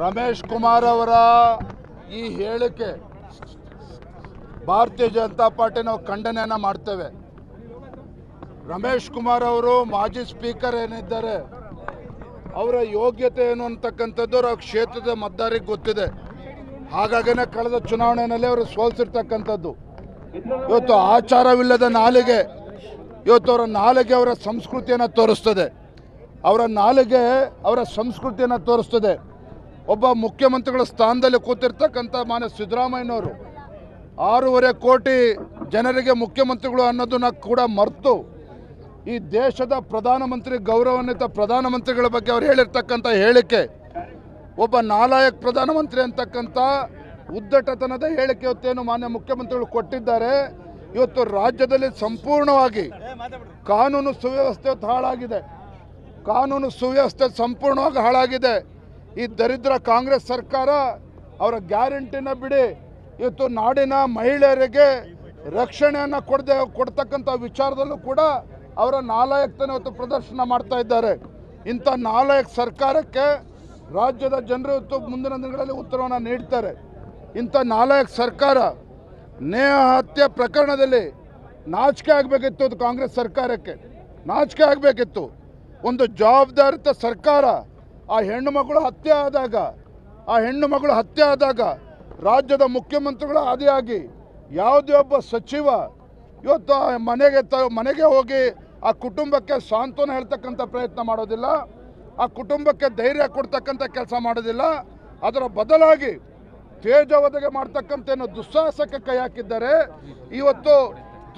ರಮೇಶ್ ಕುಮಾರ್ ಅವರ ಈ ಹೇಳಿಕೆ ಭಾರತೀಯ ಜನತಾ ಪಾರ್ಟಿ ನಾವು ಖಂಡನೆಯನ್ನು ಮಾಡ್ತೇವೆ. ರಮೇಶ್ ಕುಮಾರ್ ಅವರು ಮಾಜಿ ಸ್ಪೀಕರ್ ಏನಿದ್ದಾರೆ ಅವರ ಯೋಗ್ಯತೆ ಏನು ಅಂತಕ್ಕಂಥದ್ದು ಅವರ ಕ್ಷೇತ್ರದ ಮತದಾರರಿಗೆ ಗೊತ್ತಿದೆ. ಹಾಗಾಗಿನೇ ಕಳೆದ ಚುನಾವಣೆಯಲ್ಲಿ ಅವರು ಸೋಲಿಸಿರ್ತಕ್ಕಂಥದ್ದು. ಇವತ್ತು ಆಚಾರವಿಲ್ಲದ ನಾಲಿಗೆ, ಇವತ್ತು ಅವರ ನಾಲಿಗೆ ಅವರ ಸಂಸ್ಕೃತಿಯನ್ನು ತೋರಿಸ್ತದೆ. ಅವರ ನಾಲಿಗೆ ಅವರ ಸಂಸ್ಕೃತಿಯನ್ನು ತೋರಿಸ್ತದೆ. ಒಬ್ಬ ಮುಖ್ಯಮಂತ್ರಿಗಳ ಸ್ಥಾನದಲ್ಲಿ ಕೂತಿರ್ತಕ್ಕಂಥ ಮಾನ್ಯ ಸಿದ್ದರಾಮಯ್ಯನವರು 6.5 ಕೋಟಿ ಜನರಿಗೆ ಮುಖ್ಯಮಂತ್ರಿಗಳು ಅನ್ನೋದನ್ನ ಕೂಡ ಮರೆತು ಈ ದೇಶದ ಪ್ರಧಾನಮಂತ್ರಿ, ಗೌರವಾನ್ವಿತ ಪ್ರಧಾನಮಂತ್ರಿಗಳ ಬಗ್ಗೆ ಅವರು ಹೇಳಿರ್ತಕ್ಕಂಥ ಹೇಳಿಕೆ, ಒಬ್ಬ ನಾಲಾಯಕ್ ಪ್ರಧಾನಮಂತ್ರಿ ಅಂತಕ್ಕಂಥ ಉದ್ದಟತನದ ಹೇಳಿಕೆ ಇವತ್ತೇನು ಮಾನ್ಯ ಮುಖ್ಯಮಂತ್ರಿಗಳು ಕೊಟ್ಟಿದ್ದಾರೆ. ಇವತ್ತು ರಾಜ್ಯದಲ್ಲಿ ಸಂಪೂರ್ಣವಾಗಿ ಕಾನೂನು ಸುವ್ಯವಸ್ಥೆ ಹಾಳಾಗಿದೆ. ಕಾನೂನು ಸುವ್ಯವಸ್ಥೆ ಸಂಪೂರ್ಣವಾಗಿ ಹಾಳಾಗಿದೆ. ಈ ದರಿದ್ರ ಕಾಂಗ್ರೆಸ್ ಸರ್ಕಾರ ಅವರ ಗ್ಯಾರಂಟಿನ ಬಿಡಿ, ಇವತ್ತು ನಾಡಿನ ಮಹಿಳೆಯರಿಗೆ ರಕ್ಷಣೆಯನ್ನು ಕೊಡ್ತಕ್ಕಂಥ ವಿಚಾರದಲ್ಲೂ ಕೂಡ ಅವರ ನಾಲಾಯಕತನ ಇವತ್ತು ಪ್ರದರ್ಶನ ಮಾಡ್ತಾ ಇದ್ದಾರೆ. ಇಂಥ ನಾಲಾಯಕ್ ಸರ್ಕಾರಕ್ಕೆ ರಾಜ್ಯದ ಜನರು ಇವತ್ತು ಮುಂದಿನ ದಿನಗಳಲ್ಲಿ ಉತ್ತರವನ್ನು ನೀಡ್ತಾರೆ. ಇಂಥ ನಾಲಾಯಕ್ ಸರ್ಕಾರ ನೇಹ ಹತ್ಯೆ ಪ್ರಕರಣದಲ್ಲಿ ನಾಚಿಕೆ ಆಗಬೇಕಿತ್ತು. ಅದು ಕಾಂಗ್ರೆಸ್ ಸರ್ಕಾರಕ್ಕೆ ನಾಚಿಕೆ ಆಗಬೇಕಿತ್ತು. ಒಂದು ಜವಾಬ್ದಾರಿತ ಸರ್ಕಾರ ಆ ಹೆಣ್ಣು ಮಗಳು ಹತ್ಯೆ ಆದಾಗ ರಾಜ್ಯದ ಮುಖ್ಯಮಂತ್ರಿಗಳು ಆದಿಯಾಗಿ ಯಾವುದೇ ಒಬ್ಬ ಸಚಿವ ಇವತ್ತು ಮನೆಗೆ ಹೋಗಿ ಆ ಕುಟುಂಬಕ್ಕೆ ಸಾಂತ್ವನ ಹೇಳ್ತಕ್ಕಂಥ ಪ್ರಯತ್ನ ಮಾಡೋದಿಲ್ಲ, ಆ ಕುಟುಂಬಕ್ಕೆ ಧೈರ್ಯ ಕೊಡ್ತಕ್ಕಂಥ ಕೆಲಸ ಮಾಡೋದಿಲ್ಲ. ಅದರ ಬದಲಾಗಿ ತೇಜವಧೆಗೆ ಮಾಡ್ತಕ್ಕಂಥ ಏನು ದುಸ್ಸಾಹಸಕ್ಕೆ ಕೈ ಹಾಕಿದ್ದಾರೆ. ಇವತ್ತು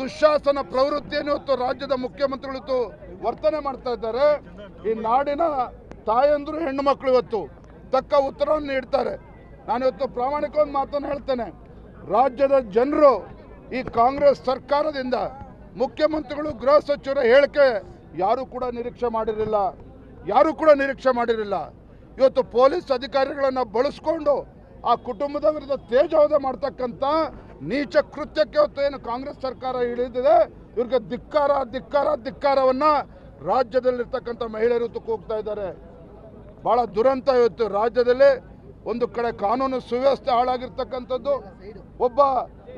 ದುಶ್ಯಾಸನ ಪ್ರವೃತ್ತಿಯನ್ನು ಇವತ್ತು ರಾಜ್ಯದ ಮುಖ್ಯಮಂತ್ರಿಗಳು ವರ್ತನೆ ಮಾಡ್ತಾ ಇದ್ದಾರೆ. ಈ ನಾಡಿನ ತಾಯಂದ್ರು ಹೆಣ್ಣು ಮಕ್ಕಳು ಇವತ್ತು ತಕ್ಕ ಉತ್ತರವನ್ನು ನೀಡ್ತಾರೆ. ನಾನಿವತ್ತು ಪ್ರಾಮಾಣಿಕವಾಗಿ ಮಾತನ್ನು ಹೇಳ್ತೇನೆ. ರಾಜ್ಯದ ಜನರು ಈ ಕಾಂಗ್ರೆಸ್ ಸರ್ಕಾರದಿಂದ ಮುಖ್ಯಮಂತ್ರಿಗಳು, ಗೃಹ ಸಚಿವರ ಹೇಳಿಕೆ ಯಾರೂ ಕೂಡ ನಿರೀಕ್ಷೆ ಮಾಡಿರಲಿಲ್ಲ. ಇವತ್ತು ಪೊಲೀಸ್ ಅಧಿಕಾರಿಗಳನ್ನು ಬಳಸ್ಕೊಂಡು ಆ ಕುಟುಂಬದ ವಿರುದ್ಧ ತೇಜವಧೆ ಮಾಡ್ತಕ್ಕಂಥ ನೀಚ ಕೃತ್ಯಕ್ಕೆ ಇವತ್ತು ಏನು ಕಾಂಗ್ರೆಸ್ ಸರ್ಕಾರ ಇಳಿದಿದೆ. ಇವ್ರಿಗೆ ಧಿಕ್ಕಾರವನ್ನು ರಾಜ್ಯದಲ್ಲಿರ್ತಕ್ಕಂಥ ಮಹಿಳೆಯರು ಕೂಗ್ತಾ ಇದ್ದಾರೆ. ಭಾಳ ದುರಂತ. ಇವತ್ತು ರಾಜ್ಯದಲ್ಲಿ ಒಂದು ಕಡೆ ಕಾನೂನು ಸುವ್ಯವಸ್ಥೆ ಹಾಳಾಗಿರ್ತಕ್ಕಂಥದ್ದು, ಒಬ್ಬ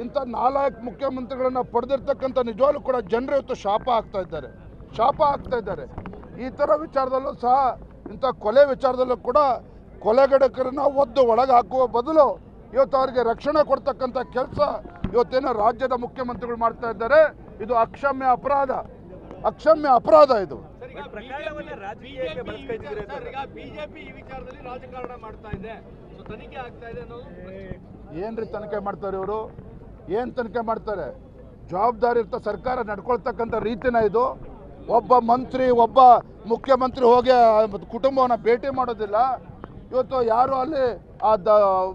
ಇಂಥ ನಾಲಾಯಕ್ ಮುಖ್ಯಮಂತ್ರಿಗಳನ್ನು ಪಡೆದಿರ್ತಕ್ಕಂಥ ನಿಜವಾಗ್ಲೂ ಕೂಡ ಜನರು ಇವತ್ತು ಶಾಪ ಆಗ್ತಾ ಇದ್ದಾರೆ. ಈ ಥರ ವಿಚಾರದಲ್ಲೂ ಸಹ, ಇಂಥ ಕೊಲೆ ವಿಚಾರದಲ್ಲೂ ಕೂಡ ಕೊಲೆಗಡಕರನ್ನ ಒದ್ದು ಒಳಗೆ ಹಾಕುವ ಬದಲು ಇವತ್ತು ಅವರಿಗೆ ರಕ್ಷಣೆ ಕೊಡ್ತಕ್ಕಂಥ ಕೆಲಸ ಇವತ್ತೇನೋ ರಾಜ್ಯದ ಮುಖ್ಯಮಂತ್ರಿಗಳು ಮಾಡ್ತಾ ಇದ್ದಾರೆ. ಇದು ಅಕ್ಷಮ್ಯ ಅಪರಾಧ ಇದು. ಏನ್ರಿ ತನಿಖೆ ಮಾಡ್ತಾರೆ ಇವರು? ಏನ್ ತನಿಖೆ ಮಾಡ್ತಾರೆ? ಜವಾಬ್ದಾರಿ ಇರ್ತ ಸರ್ಕಾರ ನಡ್ಕೊಳ್ತಕ್ಕಂಥ ರೀತಿನ ಇದು. ಒಬ್ಬ ಮುಖ್ಯಮಂತ್ರಿ ಹೋಗಿ ಕುಟುಂಬವನ್ನು ಭೇಟಿ ಮಾಡೋದಿಲ್ಲ. ಇವತ್ತು ಯಾರು ಅಲ್ಲಿ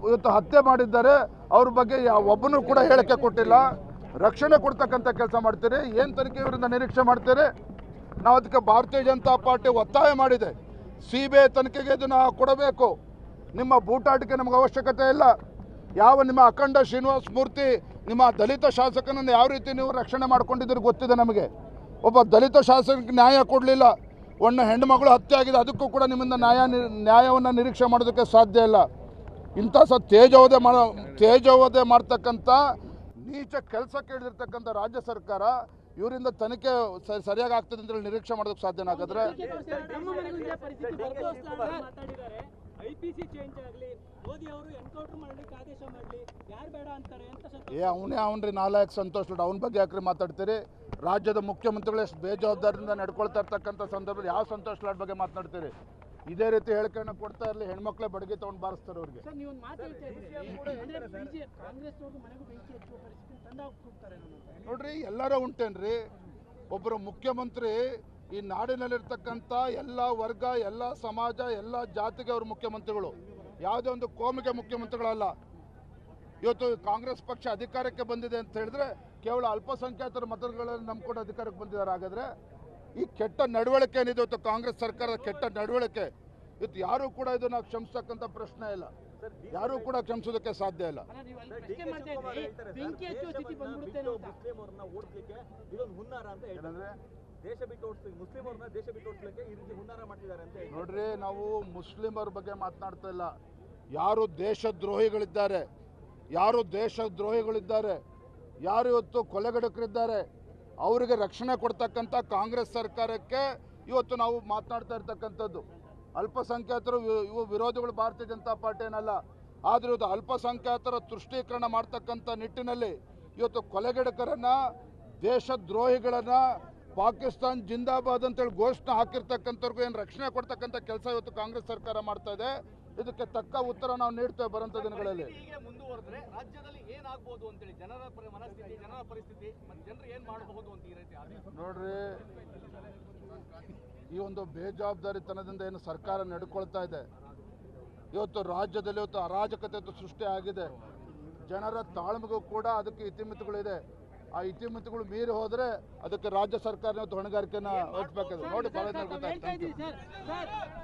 ಇವತ್ತು ಹತ್ಯೆ ಮಾಡಿದ್ದಾರೆ ಅವ್ರ ಬಗ್ಗೆ ಒಬ್ಬನೂ ಕೂಡ ಹೇಳಿಕೆ ಕೊಟ್ಟಿಲ್ಲ. ರಕ್ಷಣೆ ಕೊಡ್ತಕ್ಕಂಥ ಕೆಲಸ ಮಾಡ್ತೀರಿ. ಏನು ತನಿಖೆ ಇವರಿಂದ ನಿರೀಕ್ಷೆ ಮಾಡ್ತೀರಿ? ನಾವು ಅದಕ್ಕೆ ಭಾರತೀಯ ಜನತಾ ಪಾರ್ಟಿ ಒತ್ತಾಯ ಮಾಡಿದೆ. CBI ತನಿಖೆಗೆ ಇದನ್ನು ಕೊಡಬೇಕು. ನಿಮ್ಮ ಬೂಟಾಟಿಕೆ ನಮಗೆ ಅವಶ್ಯಕತೆ ಇಲ್ಲ. ನಿಮ್ಮ ಅಖಂಡ ಶ್ರೀನಿವಾಸ ಮೂರ್ತಿ, ನಿಮ್ಮ ದಲಿತ ಶಾಸಕನನ್ನು ಯಾವ ರೀತಿ ನೀವು ರಕ್ಷಣೆ ಮಾಡ್ಕೊಂಡಿದ್ದೀರಿ ಗೊತ್ತಿದೆ ನಮಗೆ. ಒಬ್ಬ ದಲಿತ ಶಾಸಕರಿಗೆ ನ್ಯಾಯ ಕೊಡಲಿಲ್ಲ. ಒಂದು ಹೆಣ್ಣು ಮಗಳು ಹತ್ಯೆ ಆಗಿದೆ, ಅದಕ್ಕೂ ಕೂಡ ನಿಮ್ಮಿಂದ ನ್ಯಾಯವನ್ನು ನಿರೀಕ್ಷೆ ಮಾಡೋದಕ್ಕೆ ಸಾಧ್ಯ ಇಲ್ಲ. ಇಂಥ ತೇಜವಧೆ ಮಾಡ್ತಕ್ಕಂಥ ನೀಚ ಕೆಲಸಕ್ಕೆ ಹಿಡಿದಿರ್ತಕ್ಕಂಥ ರಾಜ್ಯ ಸರ್ಕಾರ ಇವರಿಂದ ತನಿಖೆ ಸರಿಯಾಗಿ ಆಗ್ತದೆ ಅಂತ ಹೇಳಿ ನಿರೀಕ್ಷೆ ಮಾಡೋದಕ್ಕೆ ಸಾಧ್ಯನ ಹಾಗಾದ್ರೆ? ಅವನ್ರಿ ನಾಲಾಯಕ್ ಸಂತೋಷ್ ಲಾಡ್, ಅವನ ಬಗ್ಗೆ ಯಾಕ್ರಿ ಮಾತಾಡ್ತೀರಿ? ರಾಜ್ಯದ ಮುಖ್ಯಮಂತ್ರಿಗಳು ಎಷ್ಟು ಬೇಜವಾಬ್ದಾರಿಯಿಂದ ನಡ್ಕೊಳ್ತಾ ಇರ್ತಕ್ಕಂಥ ಸಂದರ್ಭದಲ್ಲಿ ಯಾವ ಸಂತೋಷ್ ಲಾಡ್ ಬಗ್ಗೆ ಮಾತನಾಡ್ತೀರಿ? ಇದೇ ರೀತಿ ಹೇಳಿಕೆಯನ್ನು ಕೊಡ್ತಾ ಇರಲಿ, ಹೆಣ್ಮಕ್ಳೇ ಬಡಗಿ ತಗೊಂಡು ಬಾರಿಸ್ತಾರೆ ಅವ್ರಿಗೆ. ನೋಡ್ರಿ, ಎಲ್ಲರೂ ಉಂಟೇನ್ರಿ. ಒಬ್ಬರು ಮುಖ್ಯಮಂತ್ರಿ ಈ ನಾಡಿನಲ್ಲಿರ್ತಕ್ಕಂಥ ಎಲ್ಲ ವರ್ಗ, ಎಲ್ಲ ಸಮಾಜ, ಎಲ್ಲ ಜಾತಿಗೆ ಅವರು ಮುಖ್ಯಮಂತ್ರಿಗಳು. ಯಾವುದೇ ಒಂದು ಕೋಮಿಗೆ ಮುಖ್ಯಮಂತ್ರಿಗಳಲ್ಲ. ಇವತ್ತು ಕಾಂಗ್ರೆಸ್ ಪಕ್ಷ ಅಧಿಕಾರಕ್ಕೆ ಬಂದಿದೆ ಅಂತ ಹೇಳಿದ್ರೆ ಕೇವಲ ಅಲ್ಪಸಂಖ್ಯಾತರ ಮತಗಳಲ್ಲಿ ನಂಬ್ಕೊಂಡು ಅಧಿಕಾರಕ್ಕೆ ಬಂದಿದ್ದಾರೆ. ಹಾಗಾದ್ರೆ ಈ ಕೆಟ್ಟ ನಡವಳಿಕೆ ಏನಿದೆ ಇವತ್ತು ಕಾಂಗ್ರೆಸ್ ಸರ್ಕಾರದ ಕೆಟ್ಟ ನಡವಳಿಕೆ, ಇವತ್ತು ಯಾರೂ ಕೂಡ ಇದನ್ನು ಕ್ಷಮಿಸ್ತಕ್ಕಂಥ ಪ್ರಶ್ನೆ ಇಲ್ಲ. ಯಾರೂ ಕೂಡ ಕ್ಷಮಿಸೋದಕ್ಕೆ ಸಾಧ್ಯ ಇಲ್ಲ. ನೋಡ್ರಿ, ನಾವು ಮುಸ್ಲಿಮರ ಬಗ್ಗೆ ಮಾತನಾಡ್ತಾ ಇಲ್ಲ. ಯಾರು ದೇಶದ್ರೋಹಿಗಳಿದ್ದಾರೆ, ಯಾರು ಇವತ್ತು ಕೊಲೆಗಡಕರಿದ್ದಾರೆ, ಅವರಿಗೆ ರಕ್ಷಣೆ ಕೊಡ್ತಕ್ಕಂಥ ಕಾಂಗ್ರೆಸ್ ಸರ್ಕಾರಕ್ಕೆ ಇವತ್ತು ನಾವು ಮಾತನಾಡ್ತಾ ಇರ್ತಕ್ಕಂಥದ್ದು. ಅಲ್ಪಸಂಖ್ಯಾತರು ಇವು ವಿರೋಧಿಗಳು ಭಾರತೀಯ ಜನತಾ ಪಾರ್ಟಿ ಏನಲ್ಲ, ಆದರೆ ಇವತ್ತು ಅಲ್ಪಸಂಖ್ಯಾತರ ತುಷ್ಟೀಕರಣ ಮಾಡ್ತಕ್ಕಂಥ ನಿಟ್ಟಿನಲ್ಲಿ ಇವತ್ತು ಕೊಲೆಗಡಕರನ್ನ, ದೇಶದ್ರೋಹಿಗಳನ್ನ ಪಾಕಿಸ್ತಾನ್ ಜಿಂದಾಬಾದ್ ಅಂತೇಳಿ ಘೋಷಣೆ ಹಾಕಿರ್ತಕ್ಕಂಥವ್ರಿಗೂ ಏನು ರಕ್ಷಣೆ ಕೊಡ್ತಕ್ಕಂಥ ಕೆಲಸ ಇವತ್ತು ಕಾಂಗ್ರೆಸ್ ಸರ್ಕಾರ ಮಾಡ್ತಾ ಇದೆ. ಇದಕ್ಕೆ ತಕ್ಕ ಉತ್ತರ ನಾವು ನೀಡ್ತೇವೆ ಬರುವಂಥ ದಿನಗಳಲ್ಲಿ. ಮುಂದುವರೆದ್ರೆ ರಾಜ್ಯದಲ್ಲಿ ಏನಾಗಬಹುದು ಅಂತೇಳಿ ಜನರ ಮನಸ್ಥಿತಿ, ಜನರ ಪರಿಸ್ಥಿತಿ ಮತ್ತು ಜನರು ಏನು ಮಾಡಬಹುದು ಅಂತ ಈ ರೀತಿ ನೋಡ್ರಿ, ಈ ಒಂದು ಬೇಜವಾಬ್ದಾರಿತನದಿಂದ ಏನು ಸರ್ಕಾರ ನಡ್ಕೊಳ್ತಾ ಇದೆ, ಇವತ್ತು ರಾಜ್ಯದಲ್ಲಿ ಇವತ್ತು ಅರಾಜಕತೆ ಸೃಷ್ಟಿ ಆಗಿದೆ. ಜನರ ತಾಳ್ಮೆಗೂ ಕೂಡ ಅದಕ್ಕೆ ಇತಿಮಿತಿಗಳಿದೆ. ಆ ಇತಿಮಿತಿಗಳು ಮೀರಿ ಹೋದರೆ ಅದಕ್ಕೆ ರಾಜ್ಯ ಸರ್ಕಾರ ಹೊಣೆಗಾರಿಕೆಯನ್ನು ವಹಿಸಬೇಕಾಗಿದೆ. ನೋಡಿ, ಭಾಳ ಗೊತ್ತಾಗ್ತದೆ.